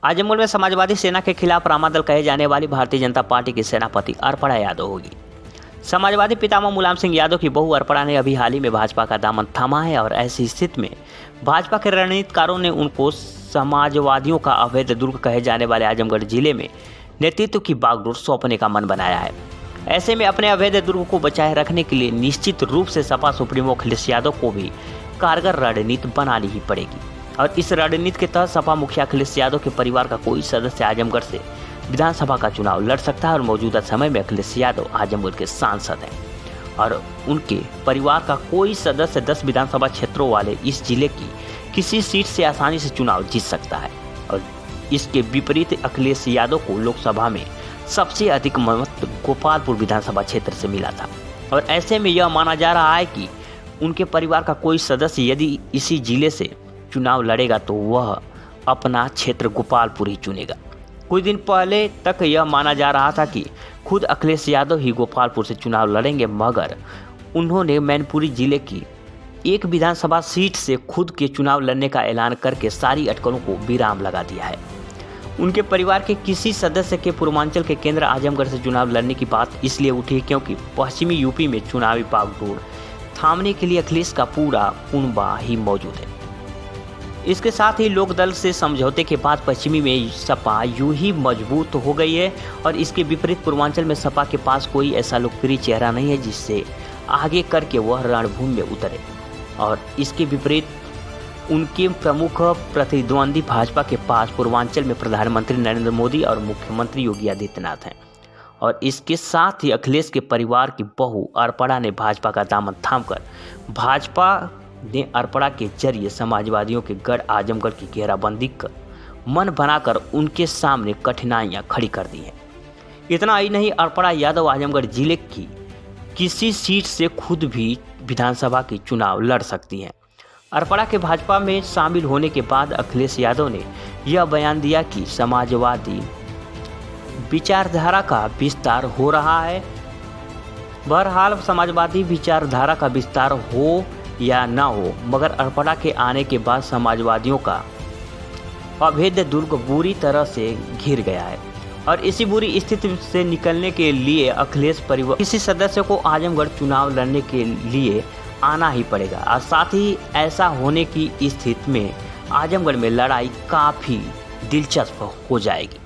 आजमगढ़ में समाजवादी सेना के खिलाफ रामादल कहे जाने वाली भारतीय जनता पार्टी की सेनापति अर्पणा यादव होगी। समाजवादी पितामह मुलायम सिंह यादव की बहू अर्पणा ने अभी हाल ही में भाजपा का दामन थामा है और ऐसी स्थिति में भाजपा के रणनीतिकारों ने उनको समाजवादियों का अवैध दुर्ग कहे जाने वाले आजमगढ़ जिले में नेतृत्व की बागडोर सौंपने का मन बनाया है। ऐसे में अपने अवैध दुर्ग को बचाए रखने के लिए निश्चित रूप से सपा सुप्रीमो अखिलेश यादव को भी कारगर रणनीति बनानी ही पड़ेगी और इस रणनीति के तहत सपा मुखिया अखिलेश यादव के परिवार का कोई सदस्य आजमगढ़ से विधानसभा का चुनाव लड़ सकता है और मौजूदा समय में अखिलेश यादव आजमगढ़ के सांसद हैं और उनके परिवार का कोई सदस्य 10 विधानसभा क्षेत्रों वाले इस जिले की किसी सीट से आसानी से चुनाव जीत सकता है और इसके विपरीत अखिलेश यादव को लोकसभा में सबसे अधिक मत गोपालपुर विधानसभा क्षेत्र से मिला था और ऐसे में यह माना जा रहा है कि उनके परिवार का कोई सदस्य यदि इसी जिले से चुनाव लड़ेगा तो वह अपना क्षेत्र गोपालपुर ही चुनेगा। कुछ दिन पहले तक यह माना जा रहा था कि खुद अखिलेश यादव ही गोपालपुर से चुनाव लड़ेंगे, मगर उन्होंने मैनपुरी जिले की एक विधानसभा सीट से खुद के चुनाव लड़ने का ऐलान करके सारी अटकलों को विराम लगा दिया है। उनके परिवार के किसी सदस्य के पूर्वांचल के केंद्र आजमगढ़ से चुनाव लड़ने की बात इसलिए उठी क्योंकि पश्चिमी यूपी में चुनावी बागडोर थामने के लिए अखिलेश का पूरा कुनबा ही मौजूद है। इसके साथ ही लोकदल से समझौते के बाद पश्चिमी में सपा यूं ही मजबूत हो गई है और इसके विपरीत पूर्वांचल में सपा के पास कोई ऐसा लोकप्रिय चेहरा नहीं है जिससे आगे करके वह रणभूमि में उतरे और इसके विपरीत उनके प्रमुख प्रतिद्वंदी भाजपा के पास पूर्वांचल में प्रधानमंत्री नरेंद्र मोदी और मुख्यमंत्री योगी आदित्यनाथ हैं और इसके साथ ही अखिलेश के परिवार की बहू अर्पणा ने भाजपा का दामन थामकर भाजपा ने अर्पणा के जरिए समाजवादियों के गढ़ आजमगढ़ की घेराबंदी कर मन बनाकर उनके सामने कठिनाइयां खड़ी कर दी हैं। इतना ही नहीं, अर्पणा यादव आजमगढ़ जिले की किसी सीट से खुद भी विधानसभा की चुनाव लड़ सकती हैं। अर्पणा के भाजपा में शामिल होने के बाद अखिलेश यादव ने यह बयान दिया कि समाजवादी विचारधारा का विस्तार हो रहा है। बहरहाल समाजवादी विचारधारा का विस्तार हो या ना हो, मगर अर्पणा के आने के बाद समाजवादियों का अवैध दुर्ग बुरी तरह से घिर गया है और इसी बुरी स्थिति से निकलने के लिए अखिलेश परिवार किसी सदस्य को आजमगढ़ चुनाव लड़ने के लिए आना ही पड़ेगा और साथ ही ऐसा होने की स्थिति में आजमगढ़ में लड़ाई काफ़ी दिलचस्प हो जाएगी।